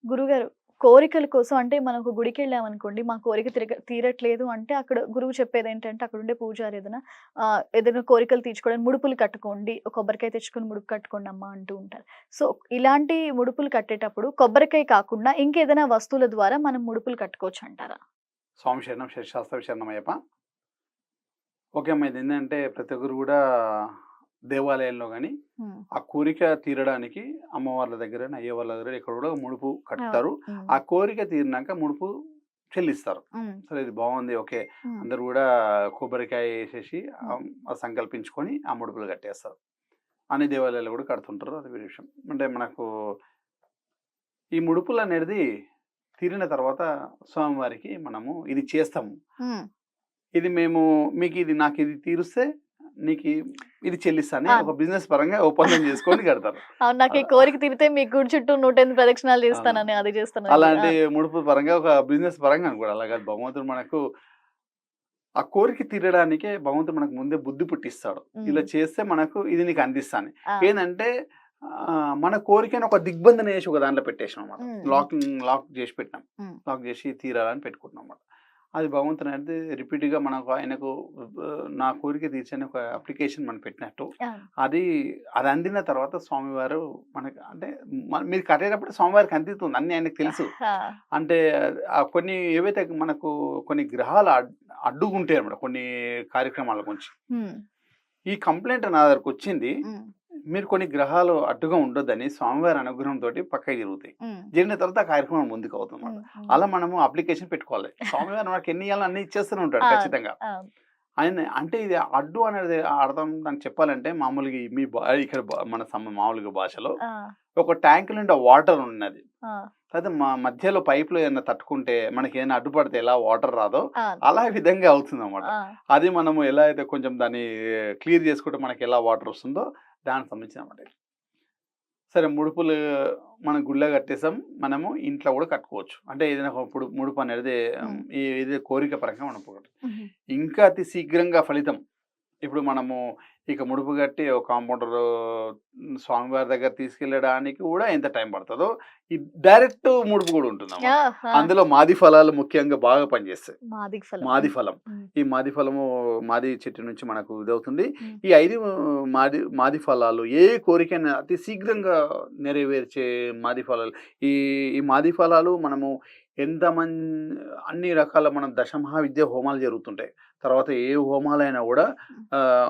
గురుగారు కోరికల కోసం అంటే మనం ఒక గుడికెళ్ళామనుకోండి, మా కోరిక తీరట్లేదు అంటే అక్కడ గురువు చెప్పేదేంటంటే అక్కడుండే పూజారి ఏదైనా కోరికలు తీర్చుకోవడానికి ముడుపులు కట్టుకోండి. ఒక కొబ్బరికాయ తెచ్చుకొని ముడుపు కట్టుకోండి అమ్మా అంటూ ఉంటారు. సో, ఇలాంటి ముడుపులు కట్టేటప్పుడు కొబ్బరికాయ కాకుండా ఇంకేదైనా వస్తువుల ద్వారా మనం ముడుపులు కట్టుకోవచ్చంటారా? స్వామి శరణం శశాస్త్ర శరణమయ్యప్ప. ఓకే అమ్మా. ఇదేంటంటే ప్రతి ఒక్కరు గూడా దేవాలయంలో గాని, హ్మ్. ఆ కోరిక తీరడానికి అమ్మవార్ల దగ్గర, అయ్యవార్ల దగ్గర ఇక్కడ గూడా ముడుపు అవును. కట్టుతారు. హ్మ్. ఆ కోరిక తీరినాక ముడుపు చెల్లిస్తారు. హ్మ్. సరే ఇది బావుంది. ఓకే. హ్మ్. అందరూ గూడా కొబ్బరికాయ ఏసేసి హ్మ్. సంకల్పించుకొని ఆ ముడుపులు కట్టేస్తారు. అన్ని దేవాలయాల్లో గూడా కడుతుంటారు. అది వేరే విషయం. అంటే మనకు ఈ ముడుపులనేటిది తీరిన తర్వాత స్వామివారికి మనము ఇది చేస్తాము. హ్మ్. ఇది మేము మీకిది నాకిది తీరుస్తే నీకి ఇది చెల్లిస్తా అని ఆ! ఒక బిజినెస్ పరంగా ఒప్పందం చేసుకొని కడతారు. అవును. నాకు ఈ ఆహ్, కోరిక తీరితే మీ గుడి చుట్టూ 108 ప్రదక్షిణాలు అవును. చేస్తానని, అది చేస్తానని కూడా. అలాంటి ఆ! ముడుపు పరంగా ఒక బిజినెస్ పరంగా అనుకోండి. అలా కాదు భగవంతుడు మనకు ఆ కోరిక తీరడానికే భగవంతుడు మనకు ముందే బుద్ధి పుట్టిస్తాడు. హ్మ్. ఇలా చేస్తే మనకు ఇది నీకు అందిస్తా అని. ఆ! ఏందంటే మన కోరికను ఒక దిగ్బంధన చేసి ఒక దాంట్లో పెట్టేసామనమాట. హ్మ్. హ్మ్. లాక్ చేసి పెట్టినాం. హ్మ్. లాక్ చేసి తీరాలని పెట్టుకుంటున్నామన్నమాట. అది భగవంతుని అనేది రిపీట్‌గా మనకు ఆయనకు నా కోరిక తీర్చని ఒక అప్లికేషన్ మనం పెట్టినట్టు, అవును. అది అది అందిన తర్వాత స్వామివారు మనకు అంటే మీరు కట్టేటప్పుడు స్వామివారికి అందుతుంది. అన్నీ ఆయనకు తెలుసు. ఆ! అంటే కొన్ని ఏవైతే మనకు కొన్ని గ్రహాలు అడ్డుగుంటాయన్నమాట కొన్ని కార్యక్రమాల గురించి. హ్మ్. ఈ కంప్లెయింట్ నా దగ్గరకొచ్చింది. హ్మ్. మీరు కొన్ని గ్రహాలు అడ్డుగా ఉండొద్దని స్వామివారి అనుగ్రహంతోటి పక్కకి జరుగుతాయి. హ్మ్. జరిగిన తర్వాత ఆ కార్యక్రమం ముందుకవుతుందన్నమాట. హ్మ్. హ్మ్. అలా మనము అప్లికేషన్ పెట్టుకోవాలి. స్వామివారు మనకి ఎన్ని ఇయ్యాలో అన్ని ఇచ్చేస్తూనే ఉంటాడు అవును. ఖచ్చితంగా. అవును. ఆయన అంటే ఇది అడ్డు అనేది అర్థం దానికి చెప్పాలంటే మామూలుగా ఈ మీ ఇక్కడ మన మామూలుగా భాషలో ఆ! ఒక ట్యాంక్ నిండా వాటర్ ఉన్నది. ఆ! అయితే మధ్యలో పైప్‌లో ఏమన్నా తట్టుకుంటే మనకేమైనా అడ్డుపడితే ఎలా వాటర్ రాదో అవును. అలా విధంగా అవుతుందన్నమాట. ఆ! అది మనము ఎలా అయితే కొంచెం దాన్ని క్లియర్ చేసుకుంటే మనకెలా వాటర్ వస్తుందో దానికి సంబంధించినన్నమాట ఇది. సరే ముడుపులు మనం గుళ్ళో కట్టేసాం. మనము ఇంట్లో కూడా కట్టుకోవచ్చు. అంటే ఏదైనా ఇప్పుడు ముడుపు అనేది హ్మ్. ఇది కోరిక పరంగా మనం పోగొట్టు. హుహు. ఇంకా అతి శీఘ్రంగా ఫలితం. ఇప్పుడు మనము ఇక ముడుపు కట్టి ఒక కాంపౌండరు స్వామివారి దగ్గర తీసుకెళ్ళడానికి కూడా ఎంత టైం పడతదో, ఈ డైరెక్ట్ ముడుపు కూడా ఉంటుందన్నమాట. యాహ్! ఆ! అందులో మాది ఫలాలు ముఖ్యంగా బాగా పనిచేస్తాయి. మాదిగ ఫలం. మాది హ్మ్. ఫలం. హ్మ్. ఈ మాది ఫలము మాది చెట్టు నుంచి మనకు ఇదవుతుంది. హ్మ్. ఈ 5 మాది ఫలాలు ఏ కోరికైనా అతి శీఘ్రంగా నెరవేర్చే మాది ఫలాలు. ఈ ఈ మాది ఫలాలు మనము ఎంత మన్ అన్ని రకాల మనం దశమహావిద్య హోమాలు జరుగుతుంటాయి. తర్వాత ఏ హోమాలైనా గూడా హ్మ్.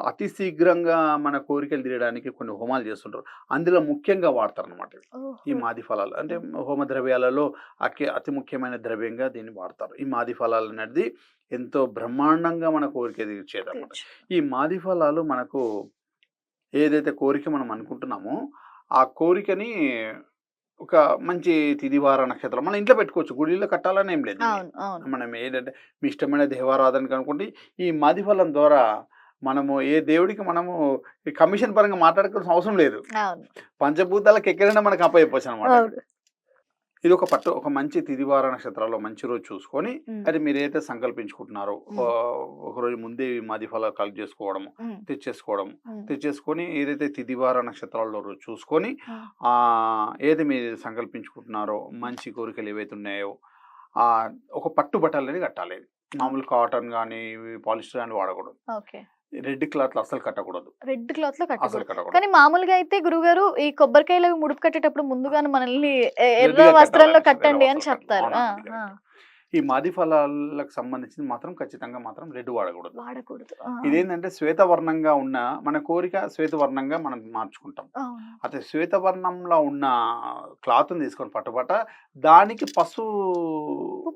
అతి శీఘ్రంగా మన కోరికలు తీరడానికి కొన్ని హోమాలు చేస్తుంటారు. అందులో ముఖ్యంగా వాడతారనమాట ఈ ఓహో! మాది ఫలాలు. అంటే హ్మ్. హోమ ద్రవ్యాలలో అతి ముఖ్యమైన ద్రవ్యంగా దీన్ని వాడతారు. ఈ మాది ఫలాలనేది ఎంతో బ్రహ్మాండంగా మన కోరిక తీర్చేదనమాట. తీర్చు. ఈ మాది ఫలాలు మనకు ఏదైతే కోరిక మనం అనుకుంటున్నామో, ఆ కోరికని ఒక మంచి తిథివార నక్షత్రం మన ఇంట్లో పెట్టుకోవచ్చు. గుడిలో కట్టాలని ఏం లేదు దీన్ని. అవును. అవును. మనం ఏదంటే మీ ఇష్టమైన దేవారాధనకి అనుకోండి. ఈ మాది ఫలం ద్వారా మనము ఏ దేవుడికి మనము ఈ కమిషన్ పరంగా మాట్లాడుకోవాల్సిన అవసరం లేదు. అవును. పంచభూతాలకు ఎక్కడైనా మనకు అప్పజెప్పొచ్చనమాట ఇది. అవును. ఇది ఒక మంచి తిథివార నక్షత్రాల్లో మంచి రోజు చూసుకొని, హ్మ్. అది మీరైతే సంకల్పించుకుంటున్నారో హ్మ్. ఒకరోజు ముందే ఈ మాది ఫలాలు కలెక్ట్ చేసుకోవడము, హ్మ్. తెచ్చేసుకోవడము. హ్మ్. తెచ్చేసుకొని ఏదైతే తిథివార నక్షత్రాల్లో రోజు చూసుకొని, హ్మ్. ఏది మీరు సంకల్పించుకుంటున్నారో మంచి కోరికలు ఏవైతే ఉన్నాయో, ఆహ్, ఒక పట్టు బట్టలనేది కట్టాలి. మామూలు ఓకే. కాటన్ గానీ, పాలిస్టర్ గానీ వాడకూడదు. ఓకే. రెడ్ క్లాత్‌లో అస్సలు కట్టకూడదు. రెడ్ క్లాత్‌లో అసలు కట్టకూడదు. కట్టకూడదు. కానీ మామూలుగా అయితే గురువుగారు ఈ కొబ్బరికాయలు అవి ముడుపు కట్టేటప్పుడు ముందుగానే మనల్ని ఎర్ర రెడ్‌గా వస్త్రంలో కట్టాలని ఎర్ర కట్టండి అని వస్త్రాలు కట్టాలి. చెప్తారు. ఆ! అవునండి. అది ఆ! కరెక్టే. ఈ మాది ఫలాలకు సంబంధించింది మాత్రం ఖచ్చితంగా మాత్రం రెడ్ వాడకూడదు. వాడకూడదు. ఆ! ఇదేంటంటే శ్వేతవర్ణంగా ఉన్న మన కోరిక శ్వేతవర్ణంగా మనం మార్చుకుంటాం. అవును. అయితే శ్వేతవర్ణంలో ఉన్న క్లాత్‌ని తీసుకొని పట్టుబట్ట దానికి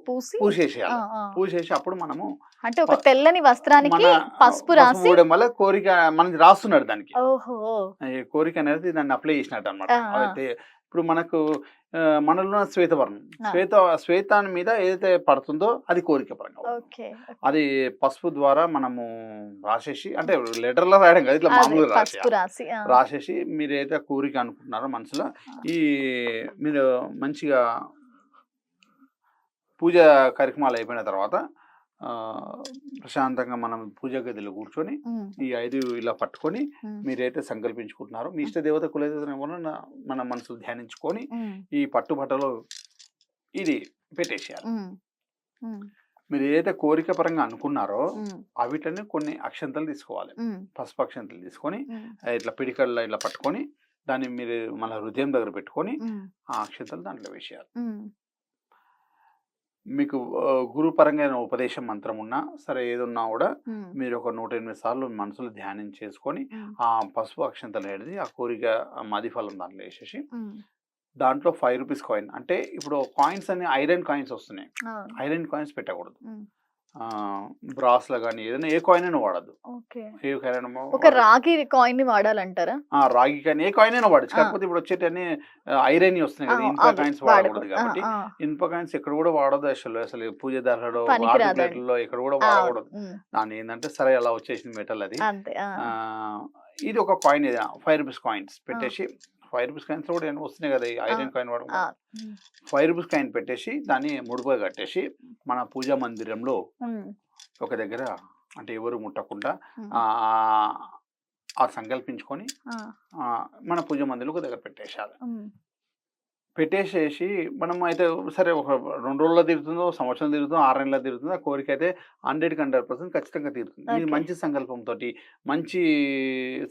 పూసి ఆ! పూసేసేయాలి. ఆ! పూసేసి అప్పుడు మనము అంటే ప ఒక తెల్లని మన వస్త్రానికి పసుపు పసుపు రాసి. పూయడం వల్ల కోరిక మనది రాస్తున్నాడు దానికి. ఓహో! ఈ కోరిక అనేది దాన్ని అప్లై చేసినట్టనమాట. ఆ! ఆ! అయితే ఇప్పుడు మనకు మనలో శ్వేతవర్ణం. ఆ! శ్వేతాన్ని మీద ఏదైతే పడుతుందో అది కోరిక పరంగా అవుతుందన్నమాట. ఓకే. ఓకే. అది పసుపు ద్వారా మనము రాసేసి అంటే లెటర్‌లో రాయడం కాదు. ఇట్లా అదే మామూలుగా పసుపు రాసేయాలి. రాసి. ఆ! రాసేసి మీరేదైతే కోరిక అనుకుంటున్నారో మనసులో ఆ! ఈ మీరు మంచిగా పూజా కార్యక్రమాలు అయిపోయిన తర్వాత ఆహ్, ప్రశాంతంగా మనం పూజా గదిలో కూర్చొని హ్మ్. ఈ 5 ఇలా పట్టుకొని హ్మ్. మీరైతే సంకల్పించుకుంటున్నారో మీ హ్మ్. ఇష్ట దేవత కులదేవతను ఎవరన్నా మన మనసులో ధ్యానించుకొని హ్మ్. ఈ పట్టు బట్టలో ఇది పెట్టేసేయాలి. హ్మ్. హ్మ్. మీరు ఏదైతే కోరిక పరంగా అనుకున్నారో హ్మ్. అవిటని కొన్ని అక్షంతలు తీసుకోవాలి. హ్మ్. పసుపు అక్షంతలు తీసుకొని హ్మ్. ఇట్లా పిడికల్లో ఇట్లా పట్టుకొని దాన్ని మీరు మన హృదయం దగ్గర పెట్టుకొని హ్మ్. ఆ అక్షంతలు దాంట్లో వేసేయాలి. హ్మ్. మీకు గురుపరంగా ఏదైనా ఉపదేశం మంత్రం ఉన్నా సరే ఏదున్నా కూడా హ్మ్. మీరు ఒక 108 సార్లు మనసులో ధ్యానం చేసుకొని హ్మ్. ఆ పసుపు అక్షంతలు అనేది ఆ కోరిక మాది ఫలం దాంట్లో వేసేసి హ్మ్. దాంట్లో ₹5 కాయిన్ అంటే ఇప్పుడు కాయిన్స్ అన్ని ఐరన్ కాయిన్స్ వస్తున్నాయి. అవును. ఐరన్ కాయిన్స్ పెట్టకూడదు. హ్మ్. బ్రాస్‌లో గాని ఏదైనా ఏ కాయిన్ అయినా వాడొద్దు. ఓకే. ఏ కాయిన్ అయినా ఒక వాడొచ్చు. రాగి కాయిన్‌ని వాడాలంటారా? రాగి కాయిన్ ఏ కాయిన్ అయినా వాడొచ్చు. ఆ! కాకపోతే ఇప్పుడు వచ్చేటివన్నీ ఐరన్‌యి వస్తున్నాయి ఆ! కదా! ఇనుప అవి కాయిన్స్ వాడకూడదు వాడకూడదు. ఆ! కాబట్టి ఆ! ఇనుప కాయిన్స్ ఎక్కడ కూడా వాడొద్దు అసలు పూజ దారాలో పనికి వాటర్ రాదండి. ప్లేట్‌లలో ఎక్కడ కూడా అవును. వాడకూడదు. హ్మ్. దాన్ని ఏందంటే సరే అలా వచ్చేసింది మెటల్ అది. అంతే. ఆ! ఆహ్, ఇది ఒక కాయిన్ ఇది ₹5 కాయిన్స్ ఆ! పెట్టేసి ₹5 కాయిన్స్‌లో కూడా ఏమో వస్తున్నాయి కదా! ఈ ఆ! ఐరన్ కాయిన్ వాడడం ఆ! వల్ల. హ్మ్. ₹5 కాయిన్ పెట్టేసి దాన్ని ముడుపుగా కట్టేసి మన పూజా మందిరంలో హ్మ్. ఒక దగ్గర అంటే ఎవరు ముట్టకుండా హ్మ్. ఆహ్, ఆ సంకల్పించుకొని ఆ! మన పూజ మందిరంలో ఒక దగ్గర పెట్టేసేయాలి. హ్మ్. పెట్టేసేసి మనం అయితే సరే ఒక 2 రోజుల్లో తీరుతుందో, సంవత్సరం తీరుతుందో, 6 నెలల్లో తీరుతుందో ఆ కోరికైతే 100% ఖచ్చితంగా తీరుతుంది. మీరు ఓకే. మంచి సంకల్పంతోటి మంచి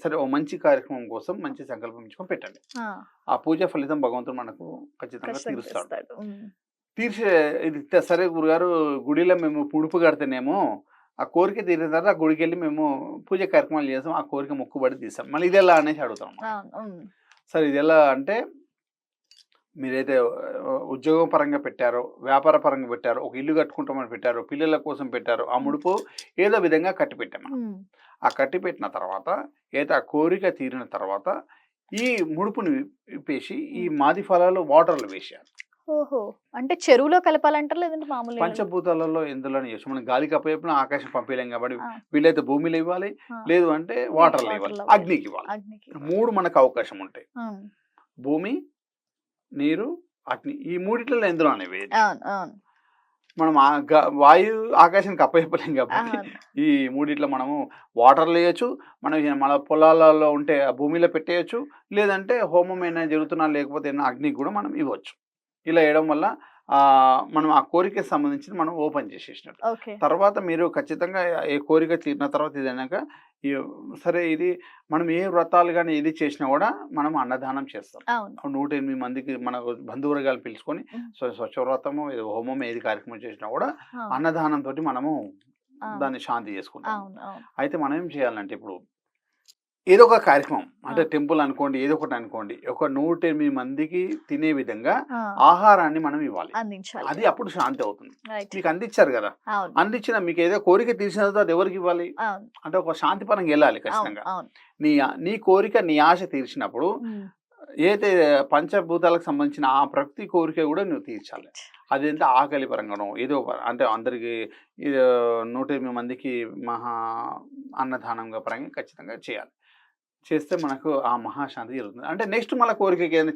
సరే ఓ మంచి కార్యక్రమం కోసం మంచి సంకల్పం ఇచ్చుకొని పెట్టండి. ఆ! ఆ పూజ ఫలితం భగవంతుడు మనకు ఖచ్చితంగా ఖచ్చితంగా తీరుస్తాడు. తెస్తాడు. హ్మ్. తీర్చే ఇది సరే గురుగారు గుడిలో మేము ముడుపు కడితేనేమో ఆ కోరిక తీరిన తర్వాత ఆ గుడికెళ్ళి మేము పూజ కార్యక్రమాలు చేసాం. ఆ కోరిక మొక్కుబడి తీసాం. మళ్ళీ ఇదెలా అనేసి అడుగుతామన్నమాట. అవును. హ్మ్. సరే ఇదెలా అంటే మీరైతే ఉద్యోగం పరంగా పెట్టారో, వ్యాపార పరంగా పెట్టారో, ఒక ఇల్లు కట్టుకుంటామని పెట్టారో, పిల్లల కోసం పెట్టారో, ఆ హ్మ్. ముడుపు ఏదో విధంగా కట్టిపెట్టాం మనం. హ్మ్. ఆ కట్టిపెట్టిన తర్వాత ఏదైతే ఆ కోరిక తీరిన తర్వాత ఈ ముడుపుని విప్పేసి ఈ హ్మ్. మాది ఫలాలు వాటర్‌లో వేసేయాలి. ఓహో! అంటే చెరువులో కలపాలంటారా? లేదంటే మామూలు నీళ్ళలో? పంచభూతాలలో ఎందులోనే చేయొచ్చు. మనం గాలికి అప్పచెప్పినా ఆకాశం పంపియలేం కాబట్టి ఆ! వీలైతే భూమిలో ఇవ్వాలి. ఆ! లేదు అంటే వాటర్‌లో ఇవ్వాలి. వాటర్‌లో వేయాలి. అగ్నికి ఇవ్వాలి. అగ్నికి. 3 మనకు అవకాశం ఉంటాయి. హ్మ్. భూమి, నీరు, అగ్ని. ఈ మూడిట్లలో ఎందులోనే వేయొచ్చు. అవును. అవును. మనం వాయువు, ఆకాశానికి అప్పచెప్పలేం కాబట్టి అవును. ఈ మూడిట్లో మనము వాటర్‌లో ఎయొచ్చు. మనం మన పొలాలలో ఉంటే ఆ భూమిలో పెట్టేయొచ్చు. లేదంటే హోమం ఏమైనా జరుగుతున్నా లేకపోతే ఏమైనా అగ్నికి గూడా మనం ఇవ్వచ్చు. ఇలా ఎయడం వల్ల మనం ఆ కోరికకి సంబంధించింది మనం ఓపెన్ చేసేసినట్టు. ఓకే. తర్వాత మీరు ఖచ్చితంగా ఏ కోరిక తీరిన తర్వాత ఇదైనాక ఈ సరే ఇది మనం ఏ వ్రతాలు గాని ఏది చేసినా గూడా మనం అన్నదానం చేస్తాం. అవును. 108 మందికి మన బంధువర్గాలు పిలుచుకొని హ్మ్. స్వచ్ఛవ్రతము, ఏదో హోమం ఏది కార్యక్రమం చేసినా గూడా అవును. అన్నదానంతోటి మనము అవును. దాన్ని శాంతి చేసుకుంటాము. అవును. అవును. అయితే మనం ఏం చేయాలంటే ఇప్పుడు ఏదో ఒక కార్యక్రమం ఆ! అంటే టెంపుల్ అనుకోండి, ఏదో ఒకటి అనుకోండి. ఒక 108 మందికి తినే విధంగా ఆ! ఆహారాన్ని మనం ఇవ్వాలి. అందించాలి. అది అప్పుడు శాంతి అవుతుంది. రైట్. మీకు అందిచ్చారు గదా! అవును. అందించిన మీకు ఏదో కోరిక తీర్చిన తర్వాత అది ఎవరికివ్వాలి? అవును. అంటే ఒక శాంతి పరంగా ఎళ్ళాలి అవును. ఖచ్చితంగా. అవును. నీ కోరిక, నీ ఆశ తీర్చినప్పుడు హ్మ్. ఏదైతే పంచభూతాలకు సంబంధించిన ఆ ప్రతి కోరిక గూడా నువ్వు తీర్చాలి. అదెంత ఆకలి పరంగానో ఏదో అంటే అందరికి ఇది 108 మందికి మహా అన్నదానంగా పరంగా ఖచ్చితంగా చేయాలి. చేస్తే మనకు ఆ మహాశాంతి జరుగుతుంది. అంటే నెక్స్ట్ మళ్ళా కోరికకి ఏదైనా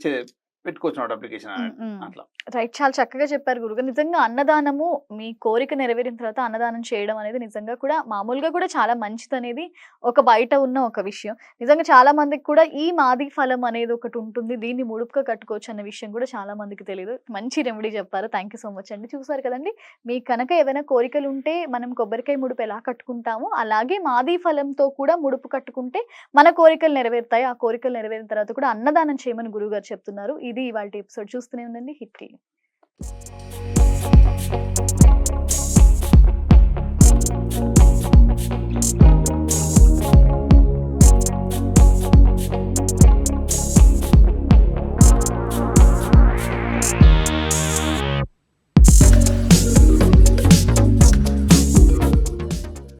పెట్టుకోవచ్చన్నమాట అప్లికేషన్ హ్మ్. అన్నట్టు. హ్మ్. అట్లా. రైట్. చాలా చక్కగా చెప్పారు గురుగారు. నిజంగా అన్నదానము మీ కోరిక నెరవేరిన తర్వాత అన్నదానం చేయడం అనేది నిజంగా కూడా మామూలుగా కూడా చాలా మంచిదనేది ఒక బయట ఉన్న ఒక విషయం. నిజంగా చాలా మందికి కూడా ఈ మాది ఫలం అనేది ఒకటుంటుంది. దీన్ని ముడుపుగా కట్టుకోవచ్చు అన్న విషయం కూడా చాలా మందికి తెలీదు. మంచి రెమెడీ చెప్పారు. థాంక్ యూ సో మచ్ అండి. చూసారు కదండీ! మీకు కనుక ఏవైనా కోరికలుంటే మనం కొబ్బరికాయ ముడుపు ఎలా కట్టుకుంటామో అలాగే మాది ఫలంతో కూడా ముడుపు కట్టుకుంటే మన కోరికలు నెరవేరుతాయి. ఆ కోరికలు నెరవేరిన తర్వాత కూడా అన్నదానం చేయమని గురువుగారు చెప్తున్నారు. ఇది ఇవాల్టి ఎపిసోడ్. చూస్తూనే ఉండండి హిట్ టీవీ.